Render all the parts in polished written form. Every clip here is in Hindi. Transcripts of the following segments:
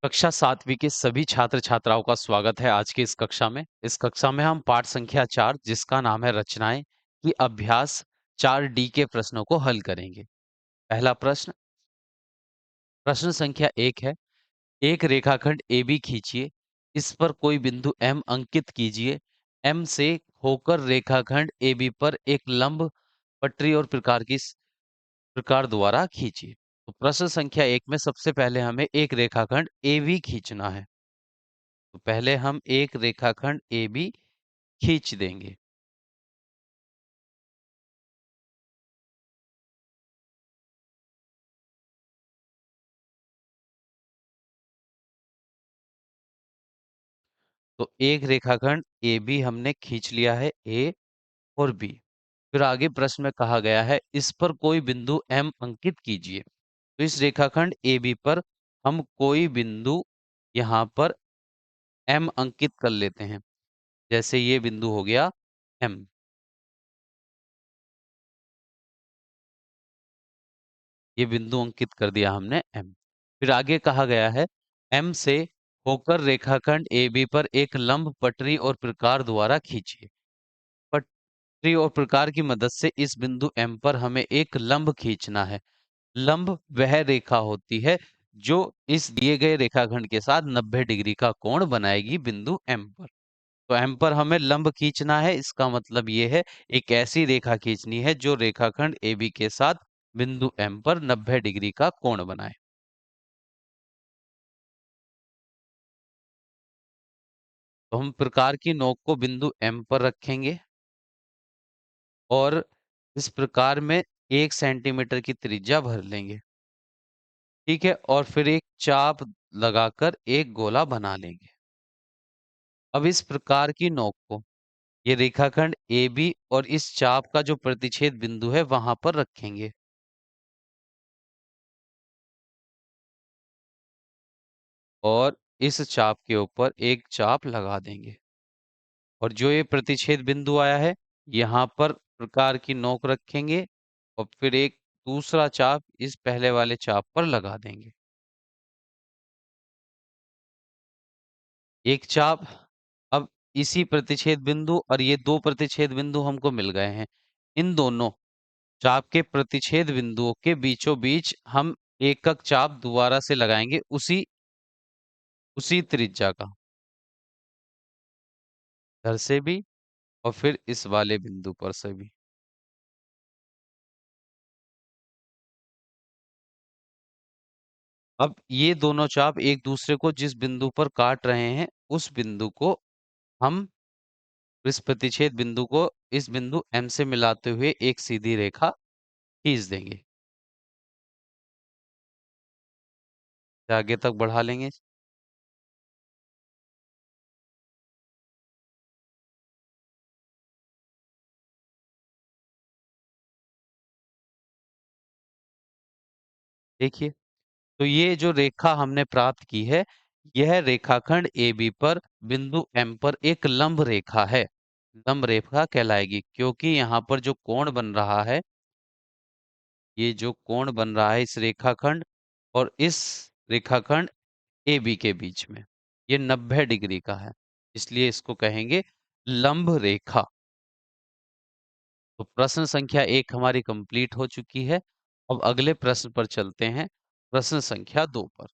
कक्षा 7वीं के सभी छात्र छात्राओं का स्वागत है आज की इस कक्षा में। इस कक्षा में हम पाठ संख्या 4 जिसका नाम है रचनाएं की अभ्यास 4D के प्रश्नों को हल करेंगे। पहला प्रश्न, प्रश्न संख्या 1 है। एक रेखाखंड AB खींचिए। इस पर कोई बिंदु M अंकित कीजिए। M से होकर रेखाखंड AB पर एक लंब पटरी और प्रकार द्वारा खींचिए। तो प्रश्न संख्या 1 में सबसे पहले हमें एक रेखाखंड AB खींचना है। तो पहले हम एक रेखाखंड AB खींच देंगे। तो एक रेखाखंड AB हमने खींच लिया है, A और B। फिर आगे प्रश्न में कहा गया है इस पर कोई बिंदु M अंकित कीजिए। तो इस रेखाखंड AB पर हम कोई बिंदु यहाँ पर M अंकित कर लेते हैं। जैसे ये बिंदु हो गया M। ये बिंदु अंकित कर दिया हमने M। फिर आगे कहा गया है M से होकर रेखाखंड AB पर एक लंब पटरी और प्रकार द्वारा खींचिए। पटरी और प्रकार की मदद से इस बिंदु M पर हमें एक लंब खींचना है। लंब वह रेखा होती है जो इस दिए गए रेखाखंड के साथ 90 डिग्री का कोण बनाएगी बिंदु M पर। तो M पर हमें लंब खींचना है, इसका मतलब ये है एक ऐसी रेखा खींचनी है जो रेखाखंड AB के साथ बिंदु M पर 90 डिग्री का कोण बनाए। तो हम प्रकार की नोक को बिंदु M पर रखेंगे और इस प्रकार में 1 सेंटीमीटर की त्रिज्या भर लेंगे। ठीक है, और फिर एक चाप लगाकर एक गोला बना लेंगे। अब इस प्रकार की नोक को ये रेखाखंड AB और इस चाप का जो प्रतिच्छेद बिंदु है वहां पर रखेंगे और इस चाप के ऊपर एक चाप लगा देंगे। और जो ये प्रतिच्छेद बिंदु आया है यहाँ पर प्रकार की नोक रखेंगे और फिर एक दूसरा चाप इस पहले वाले चाप पर लगा देंगे। एक चाप। अब इसी प्रतिच्छेद बिंदु और ये दो प्रतिच्छेद बिंदु हमको मिल गए हैं। इन दोनों चाप के प्रतिच्छेद बिंदुओं के बीचों बीच हम एकक चाप दोबारा से लगाएंगे उसी उसी त्रिज्या का, इधर से भी और फिर इस वाले बिंदु पर से भी। अब ये दोनों चाप एक दूसरे को जिस बिंदु पर काट रहे हैं उस बिंदु को हम इस प्रतिच्छेद बिंदु को इस बिंदु M से मिलाते हुए एक सीधी रेखा खींच देंगे। आगे तक बढ़ा लेंगे। देखिए, तो ये जो रेखा हमने प्राप्त की है यह रेखाखंड AB पर बिंदु M पर एक लंब रेखा है। लंब रेखा कहलाएगी क्योंकि यहाँ पर जो कोण बन रहा है, ये जो कोण बन रहा है इस रेखाखंड और इस रेखाखंड AB के बीच में, ये 90 डिग्री का है, इसलिए इसको कहेंगे लंब रेखा। तो प्रश्न संख्या 1 हमारी कंप्लीट हो चुकी है। अब अगले प्रश्न पर चलते हैं, प्रश्न संख्या 2 पर।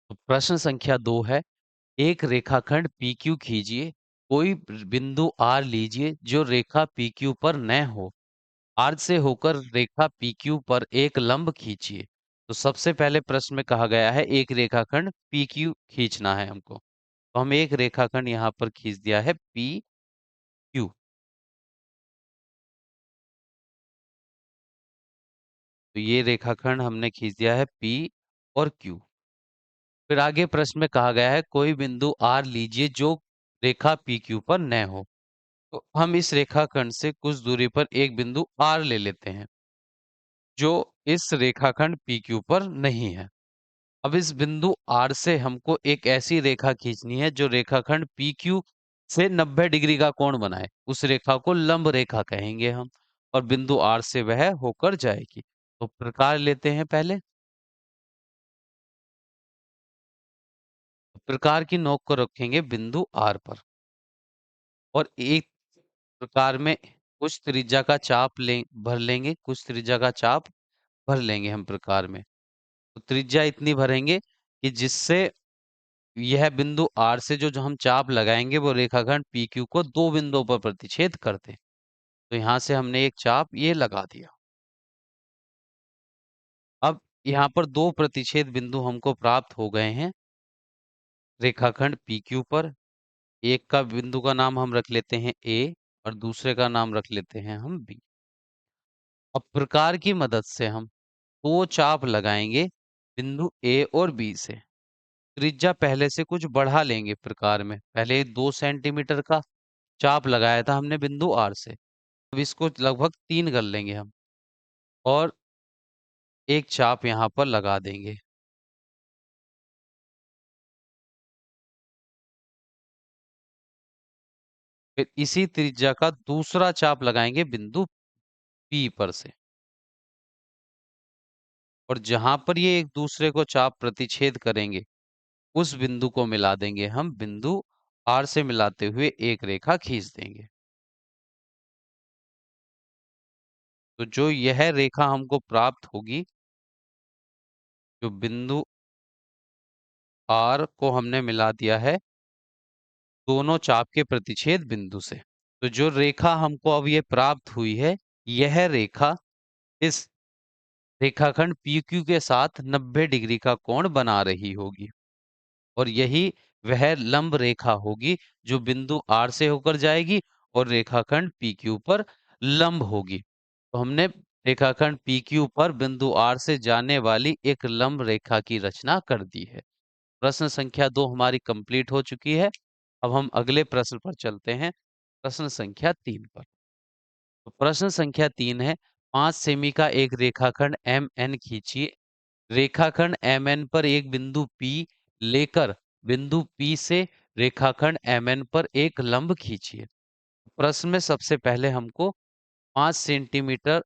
तो प्रश्न संख्या 2 है, एक रेखाखंड PQ खींचिए। कोई बिंदु R लीजिए जो रेखा PQ पर न हो। R से होकर रेखा PQ पर एक लंब खींचिए। तो सबसे पहले प्रश्न में कहा गया है एक रेखाखंड PQ खींचना है हमको। तो हम एक रेखाखंड यहाँ पर खींच दिया है PQ। तो ये रेखाखंड हमने खींच दिया है P और Q। फिर आगे प्रश्न में कहा गया है कोई बिंदु R लीजिए जो रेखा PQ पर न हो। तो हम इस रेखाखंड से कुछ दूरी पर एक बिंदु R ले लेते हैं जो इस रेखाखंड PQ पर नहीं है। अब इस बिंदु R से हमको एक ऐसी रेखा खींचनी है जो रेखाखंड PQ से 90 डिग्री का कोण बनाए। उस रेखा को लंब रेखा कहेंगे हम और बिंदु R से वह होकर जाएगी। तो प्रकार लेते हैं पहले। प्रकार की नोक को रखेंगे बिंदु आर पर और एक प्रकार में कुछ त्रिज्या का चाप भर लेंगे, कुछ त्रिज्या का चाप भर लेंगे हम प्रकार में। तो त्रिज्या इतनी भरेंगे कि जिससे यह बिंदु आर से जो हम चाप लगाएंगे वो रेखाखंड पी क्यू को दो बिंदुओं पर प्रतिच्छेद कर दे। तो यहाँ से हमने एक चाप ये लगा दिया। अब यहाँ पर दो प्रतिच्छेद बिंदु हमको प्राप्त हो गए हैं रेखाखंड पी क्यू पर। एक का बिंदु का नाम हम रख लेते हैं ए और दूसरे का नाम रख लेते हैं हम बी। अब प्रकार की मदद से हम दो चाप लगाएंगे बिंदु ए और बी से। त्रिज्या पहले से कुछ बढ़ा लेंगे प्रकार में। पहले 2 सेंटीमीटर का चाप लगाया था हमने बिंदु आर से, अब इसको लगभग 3 कर लेंगे हम और एक चाप यहाँ पर लगा देंगे। फिर इसी त्रिज्या का दूसरा चाप लगाएंगे बिंदु पी पर से और जहां पर ये एक दूसरे को चाप प्रतिच्छेद करेंगे उस बिंदु को मिला देंगे हम बिंदु आर से मिलाते हुए एक रेखा खींच देंगे। तो जो यह रेखा हमको प्राप्त होगी, जो बिंदु आर को हमने मिला दिया है दोनों चाप के प्रतिच्छेद बिंदु से। तो जो रेखा हमको अब ये प्राप्त हुई है, यह रेखा इस रेखाखंड PQ के साथ 90 डिग्री का कोण बना रही होगी और यही वह लंब रेखा होगी जो बिंदु R से होकर जाएगी और रेखाखंड PQ पर लंब होगी। तो हमने रेखाखंड PQ पर बिंदु R से जाने वाली एक लंब रेखा की रचना कर दी है। प्रश्न संख्या 2 हमारी कंप्लीट हो चुकी है। अब हम अगले प्रश्न पर चलते हैं, प्रश्न संख्या 3 पर। तो प्रश्न संख्या 3 है, 5 सेमी का एक रेखाखंड MN खींचिए। रेखाखंड MN पर एक बिंदु P लेकर बिंदु P से रेखाखंड MN पर एक लंब खींचिए। प्रश्न में सबसे पहले हमको 5 सेंटीमीटर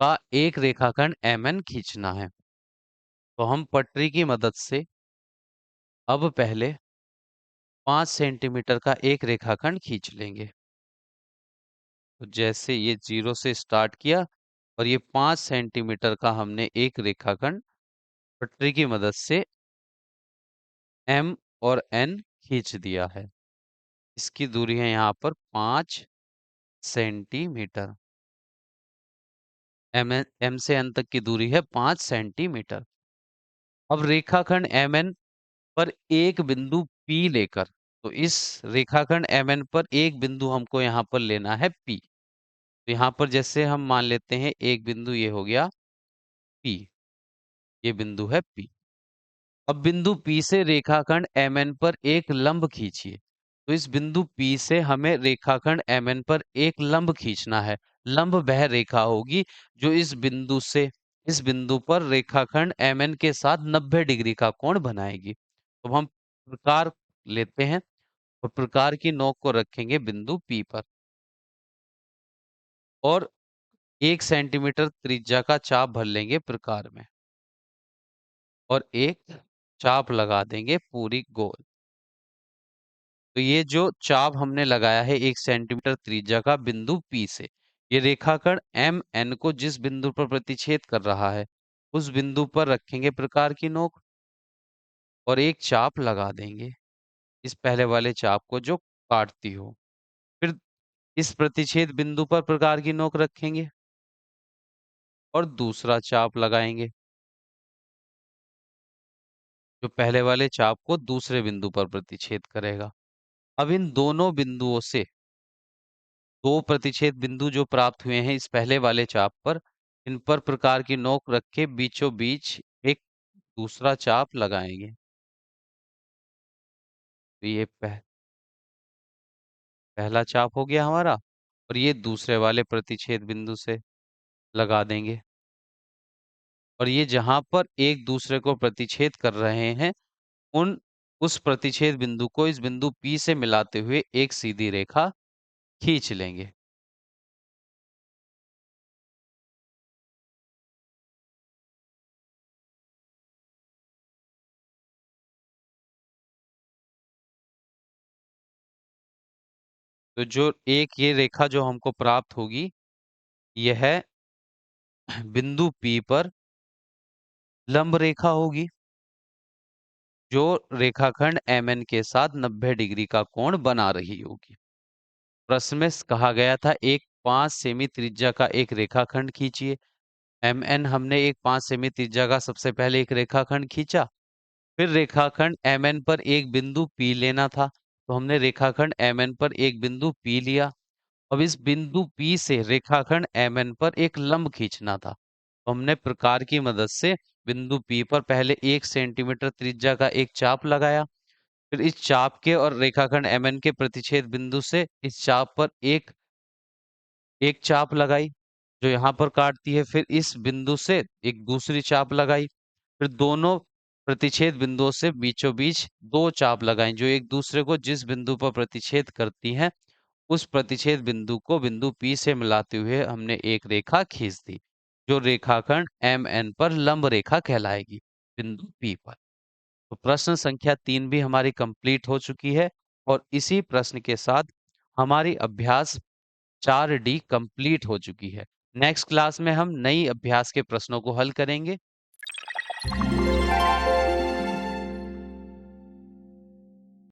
का एक रेखाखंड MN खींचना है। तो हम पटरी की मदद से अब पहले 5 सेंटीमीटर का एक रेखाखंड खींच लेंगे। तो जैसे ये 0 से स्टार्ट किया और ये 5 सेंटीमीटर का हमने एक रेखाखंड पटरी की मदद से M और N खींच दिया है। इसकी दूरी है यहाँ पर 5 सेंटीमीटर। M से N तक की दूरी है 5 सेंटीमीटर। अब रेखाखंड MN पर एक बिंदु P लेकर, तो इस रेखाखंड MN पर एक बिंदु हमको यहाँ पर लेना है P। तो यहाँ पर जैसे हम मान लेते हैं एक बिंदु ये हो गया P, ये बिंदु है P। अब बिंदु P से रेखाखंड MN पर एक लंब खींचिए। तो इस बिंदु P से हमें रेखाखंड MN पर एक लंब खींचना है। लंब वह रेखा होगी जो इस बिंदु पर रेखाखंड MN के साथ 90 डिग्री का कोण बनाएगी। तो हम प्रकार लेते हैं और प्रकार की नोक को रखेंगे बिंदु P पर और 1 सेंटीमीटर त्रिज्या का चाप भर लेंगे प्रकार में और एक चाप लगा देंगे पूरी गोल। तो ये जो चाप हमने लगाया है 1 सेंटीमीटर त्रिज्या का बिंदु P से, ये रेखाखंड MN को जिस बिंदु पर प्रतिच्छेद कर रहा है उस बिंदु पर रखेंगे प्रकार की नोक और एक चाप लगा देंगे इस पहले वाले चाप को जो काटती हो। फिर इस प्रतिच्छेद बिंदु पर प्रकार की नोक रखेंगे और दूसरा चाप लगाएंगे जो पहले वाले चाप को दूसरे बिंदु पर प्रतिच्छेद करेगा। अब इन दोनों बिंदुओं से दो प्रतिच्छेद बिंदु जो प्राप्त हुए हैं इस पहले वाले चाप पर, इन पर प्रकार की नोक रख के बीचों बीच एक दूसरा चाप लगाएंगे। तो ये पहला चाप हो गया हमारा और ये दूसरे वाले प्रतिच्छेद बिंदु से लगा देंगे और ये जहां पर एक दूसरे को प्रतिच्छेद कर रहे हैं उन उस प्रतिच्छेद बिंदु को इस बिंदु P से मिलाते हुए एक सीधी रेखा खींच लेंगे। तो जो एक ये रेखा जो हमको प्राप्त होगी, यह बिंदु P पर लंब रेखा होगी, जो रेखाखंड MN के साथ 90 डिग्री का कोण बना रही होगी। प्रश्न में कहा गया था एक 5 सेमी त्रिज्या का एक रेखाखंड खींचिए। MN हमने एक 5 सेमी त्रिज्या का सबसे पहले एक रेखाखंड खींचा, फिर रेखाखंड MN पर एक बिंदु P लेना था, तो हमने रेखाखंड MN पर एक बिंदु P लिया। अब इस बिंदु P से रेखाखंड MN पर एक लंब खींचना था, तो हमने प्रकार की मदद से बिंदु P पर पहले 1 सेंटीमीटर त्रिज्या का एक चाप लगाया, फिर इस चाप के और रेखाखंड MN के प्रतिच्छेद बिंदु से इस चाप पर एक एक चाप लगाई, जो यहाँ पर काटती है, फिर इस बिंदु से एक दूसरी चाप लगाई, फिर दोनों प्रतिच्छेद बिंदुओं से बीचों बीच 2 चाप लगाई, जो एक दूसरे को जिस बिंदु पर प्रतिच्छेद करती हैं, उस प्रतिच्छेद बिंदु को बिंदु P से मिलाते हुए हमने एक रेखा खींच दी, जो रेखाखंड MN पर लंब रेखा कहलाएगी, बिंदु P पर। तो प्रश्न संख्या 3 भी हमारी कंप्लीट हो चुकी है और इसी प्रश्न के साथ हमारी अभ्यास 4D कंप्लीट हो चुकी है। नेक्स्ट क्लास में हम नई अभ्यास के प्रश्नों को हल करेंगे।